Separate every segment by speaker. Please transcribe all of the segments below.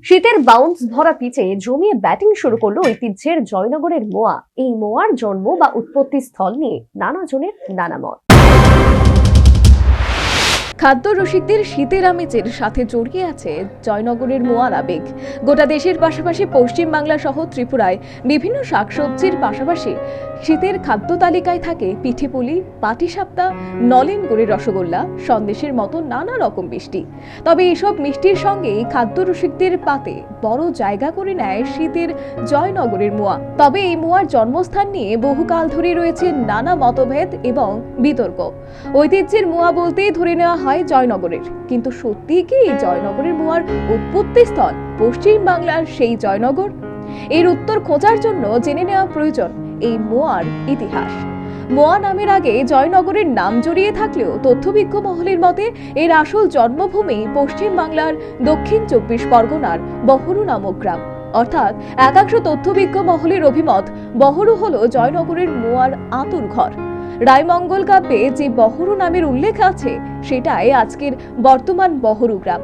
Speaker 1: শীতের বাউন্স ভরা পিচে জমিয়ে ব্যাটিং শুরু করলো ঐতিহ্যের জয়নগরের মোয়া। এই মোয়ার জন্ম বা উৎপত্তি স্থল নিয়ে নানা জনের নানা মত। খাদ্য রসিকদের শীতের আমেজের সাথে জড়িয়ে আছে জয়নগরের মোয়ার আবেগ। গোটা দেশের পাশাপাশি পশ্চিম বাংলা সহ ত্রিপুরায় বিভিন্ন শাকসবজির পাশাপাশি শীতের খাদ্য তালিকায় থাকে পিঠেপুলি, পাটিসাপটা, নলেন গুড়ের রসগোল্লা, সন্দেশের মতো নানা রকম মিষ্টি। তবে এসব মিষ্টির সঙ্গে খাদ্য রসিকদের পাতে বড় জায়গা করে নেয় শীতের জয়নগরের মোয়া। তবে এই মোয়ার জন্মস্থান নিয়ে বহুকাল ধরে রয়েছে নানা মতভেদ এবং বিতর্ক। ঐতিহ্যের মোয়া বলতেই ধরে নেওয়া হয় জয়নগরের, কিন্তু সত্যি কি এই জয়নগরের মোয়ার উৎপত্তি স্থল পশ্চিম বাংলার সেই জয়নগর? এর উত্তর খোঁজার জন্য জেনে নেওয়া প্রয়োজন এই মোয়ার ইতিহাস। মোয়া নামের আগে জয়নগরের নাম জড়িয়ে থাকলেও তথ্যবিজ্ঞ মহলের মতে এর আসল জন্মভূমি পশ্চিম বাংলার দক্ষিণ 24 পরগনার বহরু নামক গ্রাম। অর্থাৎ একাংশ তথ্যবিজ্ঞ মহলের অভিমত বহরু হলো জয়নগরের মোয়ার আঁতুর ঘর। রায়মঙ্গল কাব্যে যে বহরু নামের উল্লেখ আছে সেটাই আজকের বর্তমান বহরু গ্রাম।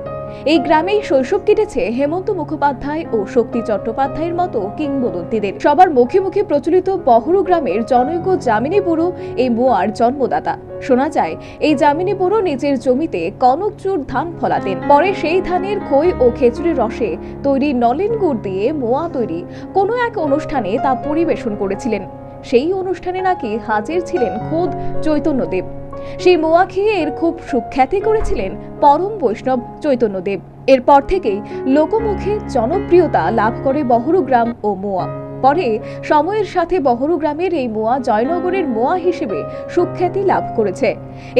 Speaker 1: এই গ্রামেই শৈশব কেটেছে হেমন্ত মুখোপাধ্যায় ও শক্তি চট্টোপাধ্যায়ের মতো কিংবদন্তিদের। সবার মুখে মুখে প্রচলিত বহরু গ্রামের জনৈক যামিনী বুড়ো এই মোয়ার জন্মদাতা। শোনা যায় এই যামিনী বুড়ো নিজের জমিতে কনকচুর ধান ফলাতেন। পরে সেই ধানের খই ও খেজুরের রসে তৈরি নলেন গুড় দিয়ে মোয়া তৈরি কোনো এক অনুষ্ঠানে তা পরিবেশন করেছিলেন। সেই অনুষ্ঠানে নাকি হাজির ছিলেন খোদ চৈতন্যদেব। সেই মোয়া খেয়ে এর খুব সুখ্যাতি করেছিলেন পরম বৈষ্ণব চৈতন্যদেব। এরপর থেকেই লোকমুখে জনপ্রিয়তা লাভ করে বহরু গ্রাম ও মোয়া। পরে সময়ের সাথে বহরু গ্রামের এই মোয়া জয়নগরের মোয়া হিসেবে সুখ্যাতি লাভ করেছে।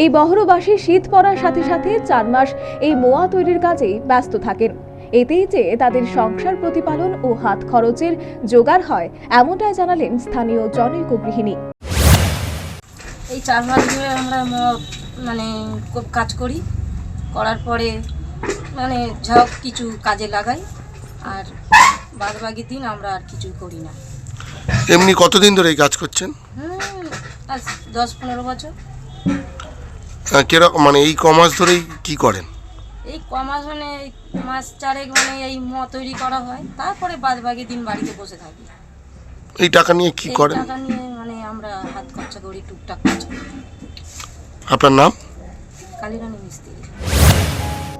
Speaker 1: এই বহরুবাসী শীত পড়ার সাথে সাথে 4 মাস এই মোয়া তৈরির কাজেই ব্যস্ত থাকেন। এতেই যে তাদের সংসার প্রতিপালন ও হাত খরচের জোগাড় হয়, এমনটাই জানালেন স্থানীয় জনৈক গৃহিণী।
Speaker 2: এই 4 মাস ধরে আমরা খুব কাজ করি, করার পরে সব কিছু কাজে লাগাই, আর বাদবাকি দিন আমরা আর কিছু করি না।
Speaker 3: এমনি কতদিন ধরে এই কাজ করছেন?
Speaker 2: 10-15 বছর।
Speaker 3: কিরকম এই কমাস ধরেই কি করেন?
Speaker 2: এই কমাস মাস 4 এই মোয়া তৈরি করা হয়, তারপরে বাদবাকি দিন বাড়িতে বসে থাকি।
Speaker 3: এই টাকা নিয়ে কি করেন?
Speaker 2: টাকা নিয়ে আমরা হাত খরচা করি, টুকটাক কাজ করি।
Speaker 3: আপনার নাম?
Speaker 2: কালীরানী মিস্ত্রি।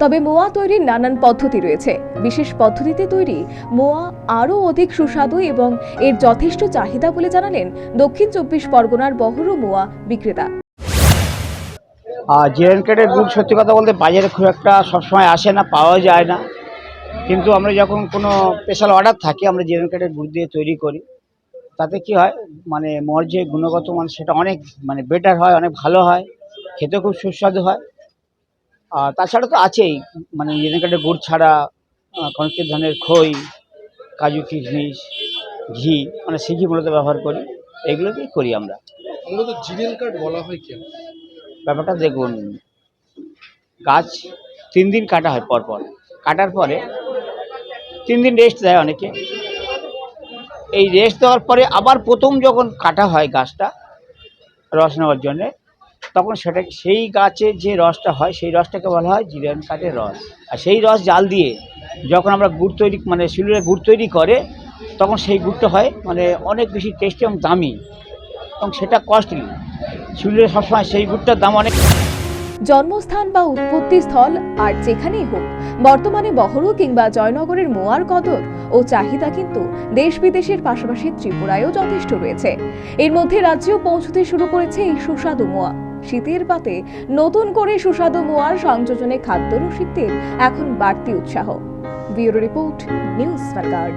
Speaker 1: তবে মোয়া তৈরির নানান পদ্ধতি রয়েছে। বিশেষ পদ্ধতিতে তৈরি মোয়া আরও অধিক সুস্বাদু এবং এর যথেষ্ট চাহিদা বলে জানালেন দক্ষিণ 24 পরগনার বহরু মোয়া বিক্রেতা।
Speaker 4: জিরেন কাঠের গুড় সত্যি কথা বলতে বাজারে খুব একটা সবসময় আসে না, পাওয়া যায় না। কিন্তু আমরা যখন কোনো স্পেশাল অর্ডার থাকে আমরা জিরেন কাঠের গুড় দিয়ে তৈরি করি। তাতে কি হয়, মোয়ার যে গুণগত মান সেটা অনেক বেটার হয়, অনেক ভালো হয়, খেতে খুব সুস্বাদু হয়। আর তাছাড়া তো আছেই, জিরেন কাঠের গুড় ছাড়া কনকের ধানের খই, কাজু কিশমিশ, ঘি সিঘি মূলত ব্যবহার করি। এগুলোকেই করি আমরা।
Speaker 3: মূলত জিরেন কাঠ বলা হয় কেন?
Speaker 4: ব্যাপারটা দেখুন, গাছ 3 দিন কাটা হয় পরপর। কাটার পরে 3 দিন রেস্ট দেয় অনেকে। এই রেস্ট দেওয়ার পরে আবার প্রথম যখন কাটা হয় গাছটা রস নেওয়ার জন্যে, তখন সেই গাছের যে রসটা হয় সেই রসটাকে বলা হয় জিরেন কাঠের রস। আর সেই রস জাল দিয়ে যখন আমরা গুড় তৈরি শিলুরে গুড় তৈরি করে, তখন সেই গুড়টা হয় অনেক বেশি টেস্টি এবং দামি, এবং সেটা কস্টলি। শিলুরে সবসময় সেই গুড়টার দাম অনেক।
Speaker 1: জন্মস্থান বা উৎপত্তি স্থল আর যেখানেই হোক, বর্তমানে বহরু কিংবা জয়নগরের মোয়ার কদর ও চাহিদা কিন্তু দেশ বিদেশের পাশাপাশি ত্রিপুরায়ও যথেষ্ট রয়েছে। এর মধ্যে রাজ্যেও পৌঁছতে শুরু করেছে এই সুস্বাদু মোয়া। শীতের পাতে নতুন করে সুস্বাদু মোয়ার সংযোজনে খাদ্য রসিকদের এখন বাড়তি উৎসাহ। Bureau report, news vanguard.